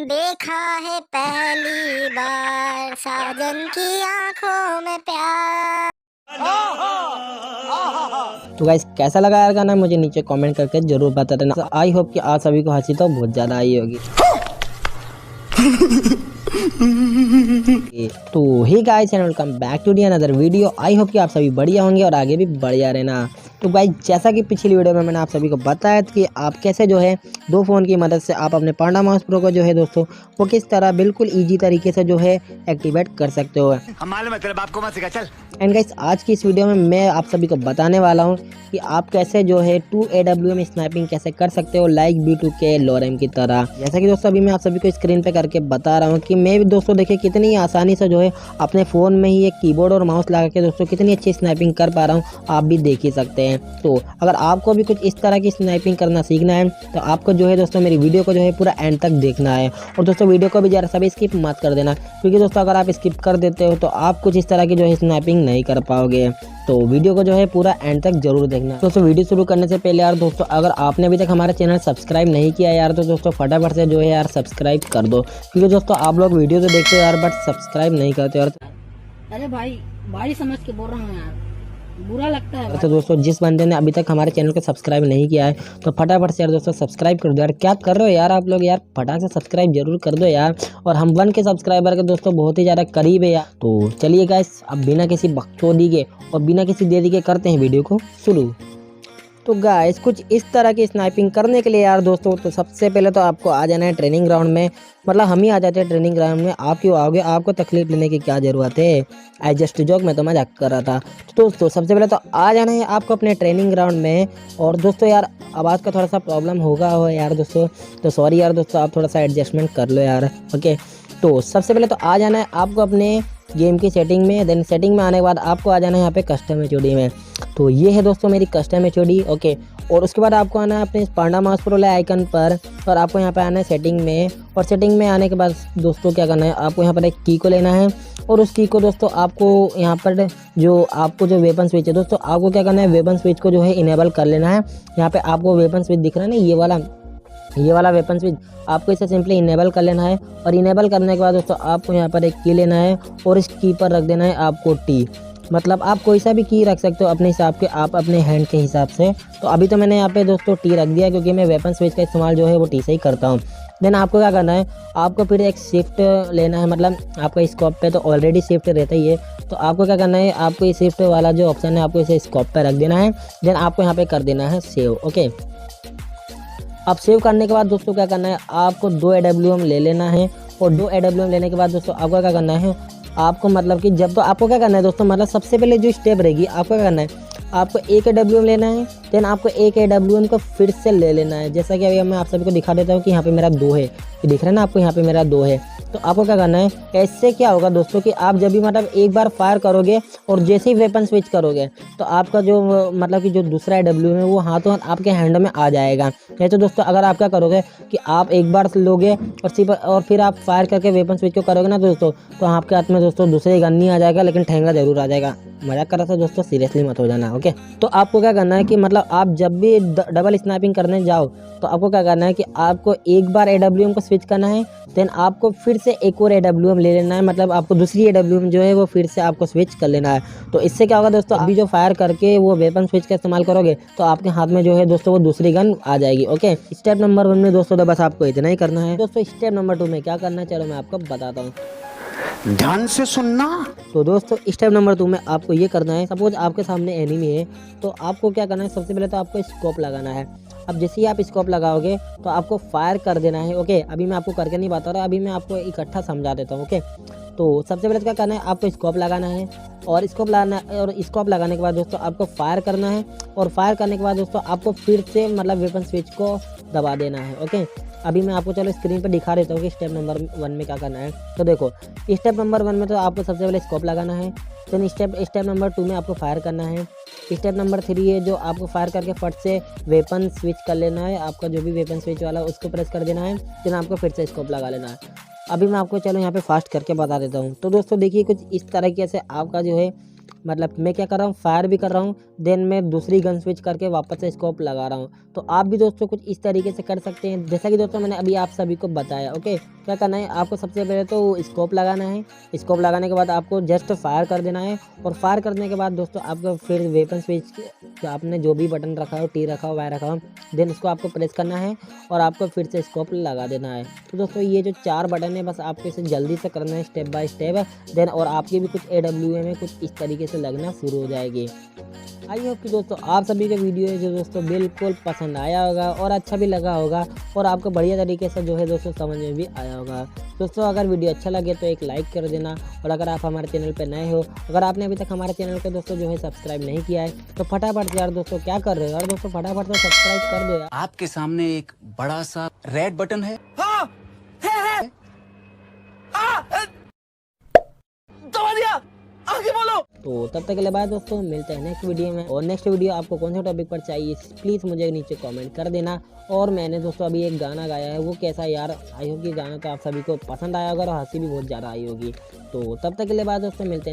देखा है पहली बार साजन की आंखों में प्यार। तो गाइस कैसा लगा यार गाना मुझे नीचे कमेंट करके जरूर बता देना। आई होप कि आप सभी को हंसी तो बहुत ज्यादा आई होगी। तो hey guys and welcome back to the another video. I hope कि आप सभी बढ़िया होंगे और आगे भी बढ़िया रहना। तो गाइस जैसा कि पिछली वीडियो में मैंने आप सभी को बताया था कि आप कैसे जो है दो फ़ोन की मदद से आप अपने पांडा माउस प्रो को जो है दोस्तों वो किस तरह बिल्कुल इजी तरीके से जो है एक्टिवेट कर सकते हो। मालूम है तेरे बाप को मत सिखा चल। एंड गाइस आज की इस वीडियो में मैं आप सभी को बताने वाला हूं कि आप कैसे जो है 2 AWM स्नाइपिंग कैसे कर सकते हो लाइक B2 के लोरेम की तरह। जैसा कि दोस्तों अभी मैं आप सभी को स्क्रीन पे करके बता रहा हूं कि मैं भी दोस्तों देखिए कितनी आसानी से जो है अपने फ़ोन में ही एक कीबोर्ड और माउस लगा के दोस्तों कितनी अच्छी स्नाइपिंग कर पा रहा हूँ, आप भी देख ही सकते हैं। तो अगर आपको भी कुछ इस तरह की स्नाइपिंग करना सीखना है तो आपको जो है दोस्तों मेरी वीडियो को जो है पूरा एंड तक देखना है। और दोस्तों वीडियो को भी जरा सा भी स्किप मत कर देना, क्योंकि दोस्तों अगर आप स्किप कर देते हो तो आप कुछ इस तरह की जो है स्नाइपिंग नहीं कर पाओगे। तो वीडियो को जो है पूरा एंड तक जरूर देखना। दोस्तों वीडियो शुरू करने से पहले यार दोस्तों अगर आपने अभी तक हमारा चैनल सब्सक्राइब नहीं किया यार तो दोस्तों फटाफट से जो है यार सब्सक्राइब कर दो, क्योंकि दोस्तों आप लोग वीडियो तो देखते हो यार बट सब्सक्राइब नहीं करते यार। अरे भाई समझ के बोल रहा हूँ यार, बुरा लगता है। तो दोस्तों जिस बंदे ने अभी तक हमारे चैनल को सब्सक्राइब नहीं किया है तो फटाफट से यार दोस्तों सब्सक्राइब कर दो यार। क्या कर रहे हो यार आप लोग, यार फटाक से सब्सक्राइब जरूर कर दो यार। और हम 1 के सब्सक्राइबर के दोस्तों बहुत ही ज़्यादा करीब है यार। तो चलिए गाइस अब बिना किसी बकचोदी के और बिना किसी देरी के करते हैं वीडियो को शुरू। तो गाइस कुछ इस तरह की स्नाइपिंग करने के लिए यार दोस्तों तो सबसे पहले तो आपको आ जाना है ट्रेनिंग ग्राउंड में। मतलब हम ही आ जाते हैं ट्रेनिंग ग्राउंड में, आप क्यों आओगे, आपको तकलीफ लेने की क्या ज़रूरत है। आई जस्ट जोक में तो मजाक कर रहा था। तो दोस्तों सबसे पहले तो आ जाना है आपको अपने ट्रेनिंग ग्राउंड में। और दोस्तों यार आवाज़ का थोड़ा सा प्रॉब्लम होगा हो यार दोस्तों, तो सॉरी यार दोस्तों, आप थोड़ा सा एडजस्टमेंट कर लो यार। ओके तो सबसे पहले तो आ जाना है आपको अपने गेम की सेटिंग में। देन सेटिंग में आने के बाद आपको आ जाना है यहाँ पे कस्टम HOD में। तो ये है दोस्तों मेरी कस्टम HOD। ओके और उसके बाद आपको आना है अपने पांडा माउस प्रो आइकन पर और आपको यहाँ पे आना है सेटिंग में। और सेटिंग में आने के बाद दोस्तों क्या करना है, आपको यहाँ पर एक की को लेना है और उस की को दोस्तों आपको यहाँ पर जो वेपन स्विच है दोस्तों आपको क्या करना है, वेपन स्विच को जो है इनेबल कर लेना है। यहाँ पे आपको वेपन स्विच दिख रहा है ना, ये वाला वेपन स्विच आपको इसे सिंपली इनेबल कर लेना है। और इनेबल करने के बाद दोस्तों आपको यहाँ पर एक की लेना है और इस की पर रख देना है आपको T। मतलब आप कोई सा भी की रख सकते हो अपने हिसाब के, आप अपने हैंड के हिसाब से। तो अभी तो मैंने यहाँ पे दोस्तों T रख दिया क्योंकि मैं वेपन स्विच का इस्तेमाल जो है वो T से ही करता हूँ। देन आपको क्या करना है, आपको फिर एक शिफ्ट लेना है। मतलब आपका स्कोप पे तो ऑलरेडी शिफ्ट रहता ही है, तो आपको क्या करना है, आपको ये शिफ्ट वाला जो ऑप्शन है आपको इसे स्कोप पे रख देना है। देन आपको यहाँ पे कर देना है सेव। ओके अब सेव करने के बाद दोस्तों क्या करना है, आपको 2 AWM ले लेना है। और 2 AWM लेने के बाद दोस्तों आपको क्या करना है, आपको मतलब कि जब तो आपको क्या करना है दोस्तों, मतलब सबसे पहले जो स्टेप रहेगी आपको क्या करना है, आपको 1 AWM लेना है। देन आपको 1 AWM को फिर से ले लेना है। जैसा कि अभी मैं आप सभी को दिखा देता हूँ कि यहाँ पे मेरा 2 है, ये दिख रहा है ना आपको, यहाँ पे मेरा 2 है। तो आपको क्या करना है, ऐसे क्या होगा दोस्तों कि आप जब भी मतलब एक बार फायर करोगे और जैसे ही वेपन स्विच करोगे तो आपका जो मतलब कि जो दूसरा AWM है वो हाथों हाथ आपके हैंड में आ जाएगा। नहीं तो दोस्तों अगर आप क्या करोगे कि आप एक बार लोगे और फिर आप फायर करके वेपन स्विच को करोगे ना दोस्तों, तो आपके हाथ में दोस्तों दूसरे गन नहीं आ जाएगा लेकिन ठेंगा जरूर आ जाएगा। मजाक कर रहा था दोस्तों, सीरियसली मत हो जाना। ओके तो आपको क्या करना है कि मतलब आप जब भी डबल स्नाइपिंग करने जाओ तो आपको क्या करना है कि आपको एक बार AWM को स्विच करना है। देन आपको फिर से एक और AWM ले लेना है, मतलब आपको दूसरी AWM जो है वो फिर से आपको स्विच कर लेना है। तो इससे क्या होगा दोस्तों, अभी जो फायर करके वो वेपन स्विच का इस्तेमाल करोगे तो आपके हाथ में जो है दोस्तों वो दूसरी गन आ जाएगी। ओके स्टेप नंबर 1 में दोस्तों तो बस आपको इतना ही करना है। दोस्तों स्टेप नंबर 2 में क्या करना है चलो मैं आपको बताता हूँ, ध्यान से सुनना। तो दोस्तों स्टेप नंबर 2 में आपको ये करना है, सपोज आपके सामने एनिमी है तो आपको क्या करना है, सबसे पहले तो आपको स्कोप लगाना है। अब जैसे ही आप स्कोप लगाओगे तो आपको फायर कर देना है। ओके अभी मैं आपको करके नहीं बता रहा, अभी मैं आपको इकट्ठा समझा देता हूँ। ओके तो सबसे पहले क्या करना है, आपको स्कोप लगाना है और स्कोप लगाने के बाद दोस्तों आपको फायर करना है। और फायर करने के बाद दोस्तों आपको फिर से मतलब वेपन स्विच को दबा देना है। ओके अभी मैं आपको चलो स्क्रीन पर दिखा देता हूँ कि स्टेप नंबर 1 में क्या करना है। तो देखो स्टेप नंबर 1 में तो आपको सबसे पहले स्कोप लगाना है। देन स्टेप नंबर 2 में आपको फायर करना है। स्टेप नंबर 3 है जो आपको फायर करके फट से वेपन स्विच कर लेना है, आपका जो भी वेपन स्विच वाला उसको प्रेस कर देना है। देन आपको फिर से स्कोप लगा लेना है। अभी मैं आपको चलो यहाँ पे फास्ट करके बता देता हूँ। तो दोस्तों देखिए कुछ इस तरीके से आपका जो है मतलब मैं क्या कर रहा हूँ, फायर भी कर रहा हूँ, देन मैं दूसरी गन स्विच करके वापस से स्कोप लगा रहा हूँ। तो आप भी दोस्तों कुछ इस तरीके से कर सकते हैं, जैसा कि दोस्तों मैंने अभी आप सभी को बताया। ओके, क्या करना है आपको, सबसे पहले तो स्कोप लगाना है। स्कोप लगाने के बाद आपको जस्ट फायर कर देना है, और फायर करने के बाद दोस्तों आपको फिर वेपन स्विच आपने जो भी बटन रखा हो, टी रखा हो, वाई रखा हो, देन उसको आपको प्रेस करना है और आपको फिर से स्कोप लगा देना है। तो दोस्तों ये जो 4 बटन है, बस आपको इसे जल्दी से करना है स्टेप बाय स्टेप, देन और आपकी भी कुछ AWM में कुछ इस तरीके से लगना शुरू हो जाएगी। आई होप कि दोस्तों आप सभी का वीडियो है जो दोस्तों बिल्कुल पसंद आया होगा और अच्छा भी लगा होगा, और आपको बढ़िया तरीके से जो है दोस्तों समझ में भी आया होगा। दोस्तों अगर वीडियो अच्छा लगे तो एक लाइक कर देना, और अगर आप हमारे चैनल पर नए हो, अगर आपने अभी तक हमारे चैनल को दोस्तों जो है सब्सक्राइब नहीं किया है, तो फटाफट से यार दोस्तों क्या कर रहे हो यार दोस्तों, फटाफट से सब्सक्राइब कर दो यार। आपके सामने एक बड़ा सा रेड बटन है। दबा दिया, आगे बोलो। तो तब तक के लिए बाय दोस्तों, मिलते हैं नेक्स्ट वीडियो में। और नेक्स्ट वीडियो आपको कौन से टॉपिक पर चाहिए प्लीज़ मुझे नीचे कमेंट कर देना। और मैंने दोस्तों अभी एक गाना गाया है, वो कैसा यार, आई होप कि गाना तो आप सभी को पसंद आया होगा और हंसी भी बहुत ज़्यादा आई होगी। तो तब तक के लिए बाय दोस्तों, मिलते हैं।